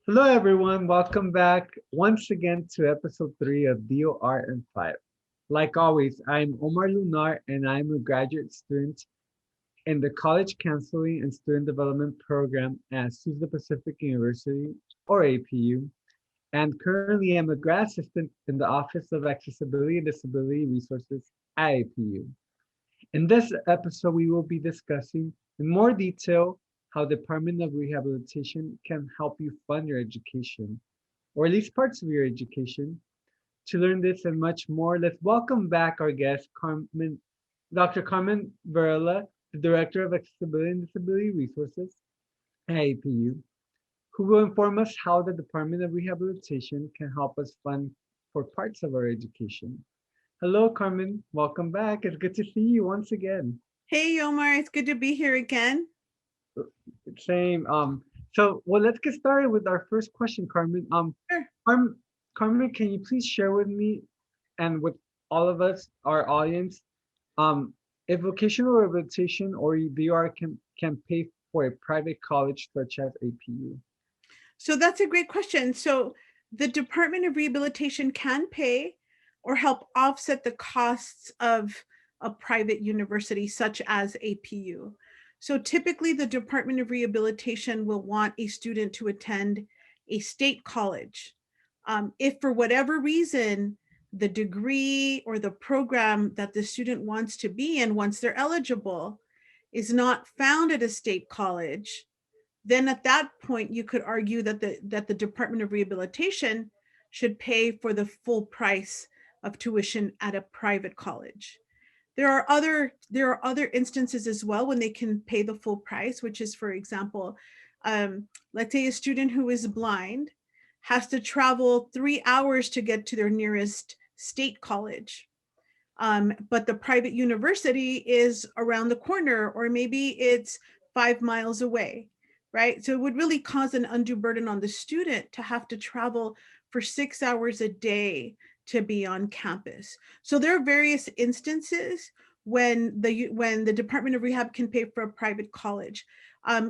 Hello, everyone. Welcome back once again to episode 3 of DOR in 5. Like always, I'm Omar Lunar and I'm a graduate student in the College Counseling and Student Development Program at SUSE Pacific University, or APU. And currently, I'm a grad assistant in the Office of Accessibility and Disability Resources at APU. In this episode, we will be discussing in more detail how Department of Rehabilitation can help you fund your education, or at least parts of your education. To learn this and much more, let's welcome back our guest, Dr. Carmen Varela, the Director of Accessibility and Disability Resources at APU, who will inform us how the Department of Rehabilitation can help us fund for parts of our education. Hello, Carmen. Welcome back. It's good to see you once again. Hey, Omar, it's good to be here again. Same. So let's get started with our first question, Carmen. Sure. Carmen, Carmen, can you please share with me and with all of us, our audience, um, if vocational rehabilitation or DOR can pay for a private college such as APU? So that's a great question. So the Department of Rehabilitation can pay or help offset the costs of a private university such as APU. So typically, the Department of Rehabilitation will want a student to attend a state college. If for whatever reason, the degree or the program that the student wants to be in once they're eligible is not found at a state college, then at that point you could argue that the Department of Rehabilitation should pay for the full price of tuition at a private college. There are other instances as well when they can pay the full price, which is, for example, let's say a student who is blind has to travel 3 hours to get to their nearest state college, but the private university is around the corner, or maybe it's 5 miles away, right? So it would really cause an undue burden on the student to have to travel for 6 hours a day to be on campus. So there are various instances when the Department of Rehab can pay for a private college.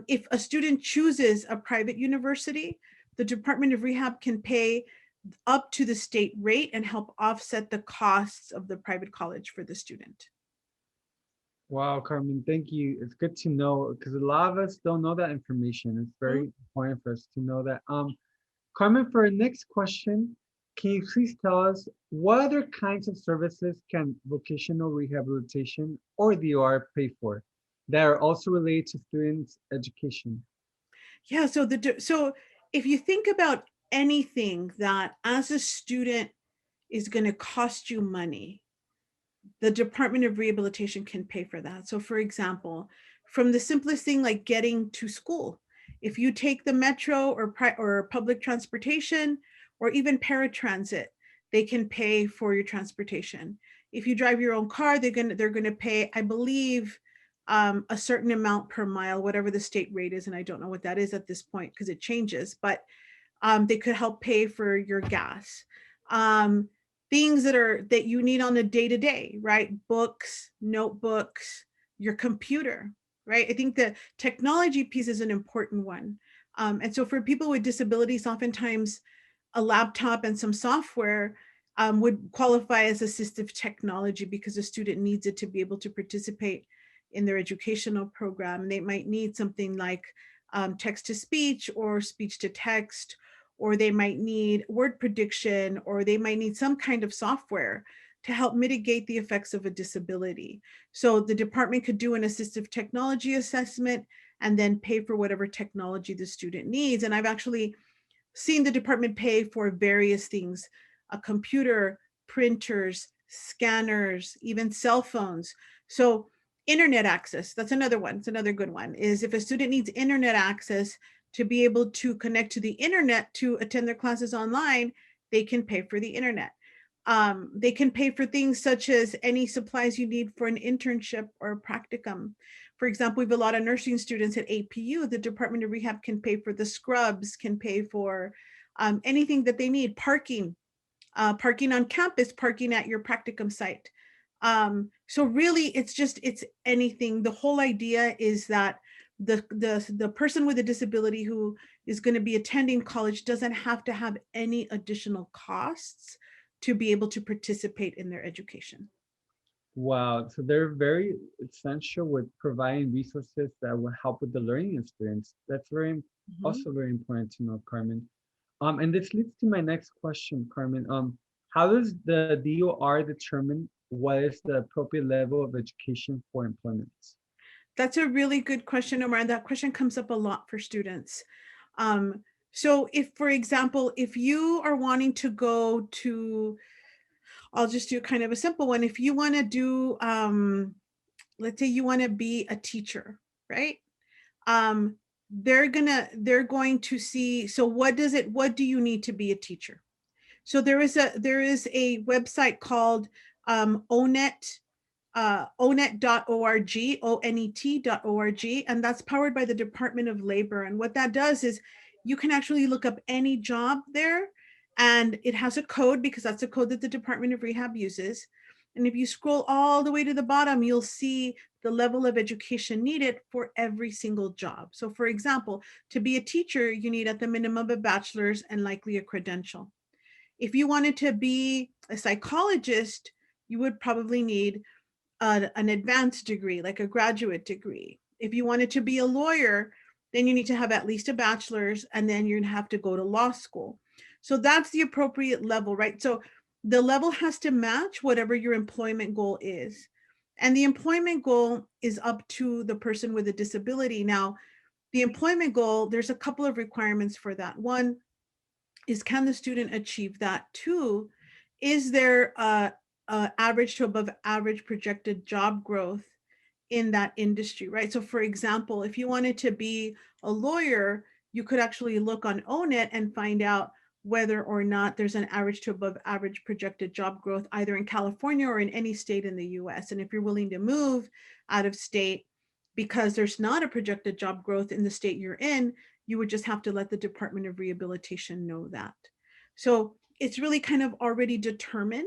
If a student chooses a private university, the Department of Rehab can pay up to the state rate and help offset the costs of the private college for the student. Wow, Carmen, thank you. It's good to know because a lot of us don't know that information. It's Mhm. very important for us to know that. Carmen, for our next question, can you please tell us what other kinds of services can vocational rehabilitation or DOR pay for that are also related to students' education? Yeah, so if you think about anything that as a student is going to cost you money, the Department of Rehabilitation can pay for that. So, for example, from the simplest thing like getting to school, if you take the metro or public transportation or even paratransit, they can pay for your transportation. If you drive your own car, they're gonna pay, I believe, a certain amount per mile, whatever the state rate is, and I don't know what that is at this point because it changes. But they could help pay for your gas. Um, Things that you need on a day to day, right? Books, notebooks, your computer, right? I think the technology piece is an important one. And so for people with disabilities, oftentimes a laptop and some software would qualify as assistive technology because the student needs it to be able to participate in their educational program. They might need something like text to speech or speech to text, or they might need word prediction, or they might need some kind of software to help mitigate the effects of a disability. So the department could do an assistive technology assessment and then pay for whatever technology the student needs. And I've actually seen the department pay for various things: a computer, printers, scanners, even cell phones. So internet access, that's another one. It's another good one, is if a student needs internet access to be able to connect to the internet to attend their classes online, they can pay for the internet. They can pay for things such as any supplies you need for an internship or a practicum. For example, we have a lot of nursing students at APU. The Department of Rehab can pay for the scrubs, can pay for anything that they need, parking on campus, parking at your practicum site. So really, it's anything. The whole idea is that the person with a disability who is going to be attending college doesn't have to have any additional costs to be able to participate in their education. Wow. So they're very essential with providing resources that will help with the learning experience. That's Mhm. also very important to know, Carmen. And this leads to my next question, Carmen. How does the DOR determine what is the appropriate level of education for employment? That's a really good question, Omar, and that question comes up a lot for students. Um, so if, for example, if you are wanting to go to, I'll just do kind of a simple one. If you want to do, let's say you want to be a teacher, right? Um, they're going to see, so what do you need to be a teacher? So there is a website called ONET, onet.org, onet.org, and that's powered by the Department of Labor. And what that does is you can actually look up any job there, and it has a code because that's a code that the Department of Rehab uses. And if you scroll all the way to the bottom, you'll see the level of education needed for every single job. So for example, to be a teacher, you need at the minimum a bachelor's and likely a credential. If you wanted to be a psychologist, you would probably need an advanced degree, like a graduate degree. If you wanted to be a lawyer, then you need to have at least a bachelor's, and then you're going to have to go to law school. So that's the appropriate level, right? So the level has to match whatever your employment goal is. And the employment goal is up to the person with a disability. Now, the employment goal, there's a couple of requirements for that. One is, can the student achieve that? Two, is there average to above average projected job growth in that industry, right? So for example, if you wanted to be a lawyer, you could actually look on ONET and find out whether or not there's an average to above average projected job growth either in California or in any state in the US. And if you're willing to move out of state because there's not a projected job growth in the state you're in, you would just have to let the Department of Rehabilitation know that. So it's really kind of already determined.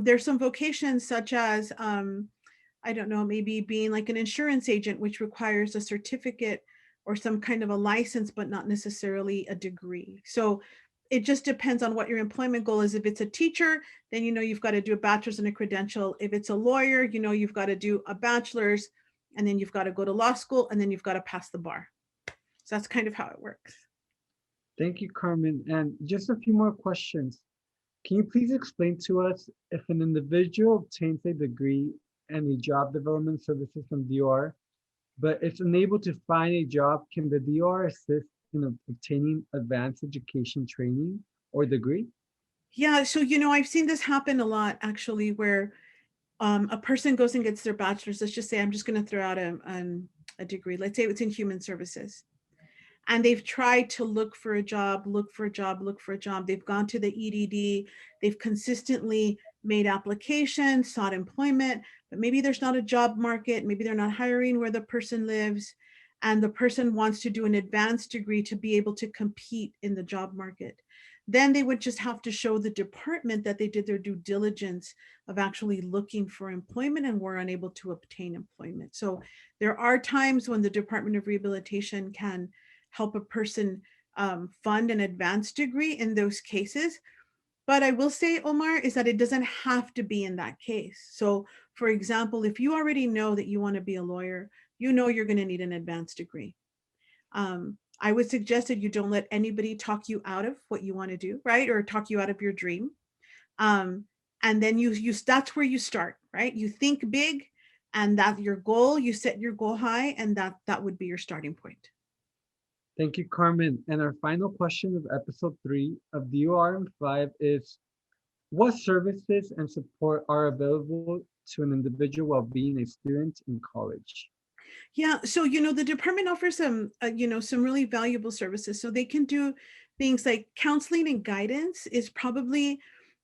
There's some vocations such as, I don't know, maybe being like an insurance agent, which requires a certificate or some kind of a license, but not necessarily a degree. So it just depends on what your employment goal is. If it's a teacher, then you know you've got to do a bachelor's and a credential. If it's a lawyer, you know you've got to do a bachelor's, and then you've got to go to law school, and then you've got to pass the bar. So that's kind of how it works. Thank you, Carmen. And just a few more questions. Can you please explain to us if an individual obtains a degree and a job development services from DOR, but is unable to find a job, can the DOR assist in obtaining advanced education training or degree? Yeah, so I've seen this happen a lot actually, where a person goes and gets their bachelor's. Let's just say I'm just going to throw out a degree. Let's say it's in human services, and they've tried to look for a job, look for a job, look for a job. They've gone to the EDD, they've consistently made applications, sought employment, but maybe there's not a job market, maybe they're not hiring where the person lives, and the person wants to do an advanced degree to be able to compete in the job market. Then they would just have to show the department that they did their due diligence of actually looking for employment and were unable to obtain employment. So there are times when the Department of Rehabilitation can help a person fund an advanced degree in those cases. But I will say, Omar, is that it doesn't have to be in that case. So for example, if you already know that you want to be a lawyer, you know you're going to need an advanced degree. I would suggest that you don't let anybody talk you out of what you want to do, right? Or talk you out of your dream. Um, and then that's where you start, right? You think big, and that's your goal. You set your goal high, and that would be your starting point. Thank you, Carmen. And our final question of episode 3 of DOR in 5 is, what services and support are available to an individual while being a student in college? Yeah, so the department offers some really valuable services. So they can do things like counseling and guidance is probably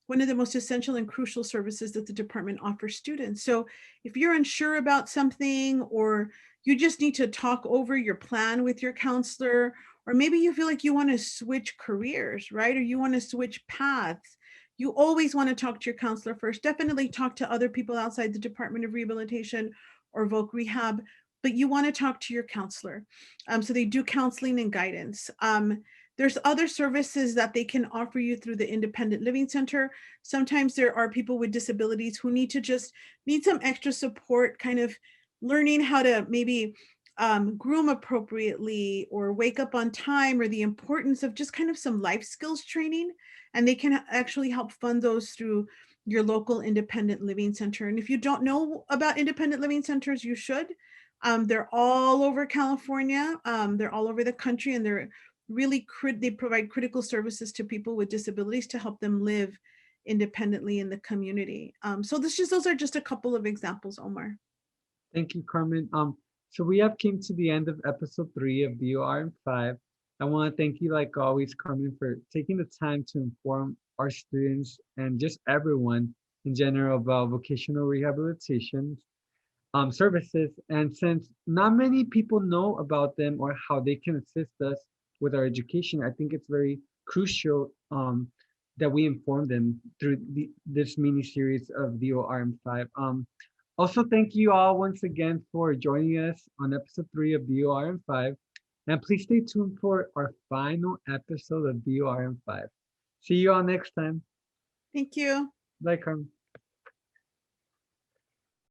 one of the most essential and crucial services that the department offers students. So if you're unsure about something, or you just need to talk over your plan with your counselor, or maybe you feel like you want to switch careers, right? Or you want to switch paths. You always want to talk to your counselor first. Definitely talk to other people outside the Department of Rehabilitation or Voc Rehab. but you want to talk to your counselor. So they do counseling and guidance. There's other services that they can offer you through the Independent Living Center. Sometimes there are people with disabilities who need some extra support, kind of learning how to maybe groom appropriately or wake up on time, or the importance of just kind of some life skills training. And they can actually help fund those through your local independent living center. And if you don't know about independent living centers, you should. They're all over California. They're all over the country, and they're really they provide critical services to people with disabilities to help them live independently in the community. So those are just a couple of examples, Omar. Thank you, Carmen. So we have came to the end of episode 3 of DOR in 5. I want to thank you, like always, Carmen, for taking the time to inform our students and just everyone in general about vocational rehabilitation services. And since not many people know about them or how they can assist us with our education, I think it's very crucial that we inform them through this mini series of DOR in 5. Also, thank you all once again for joining us on episode 3 of DOR in 5. And please stay tuned for our final episode of DOR in 5. See you all next time. Thank you. Bye, Carmen.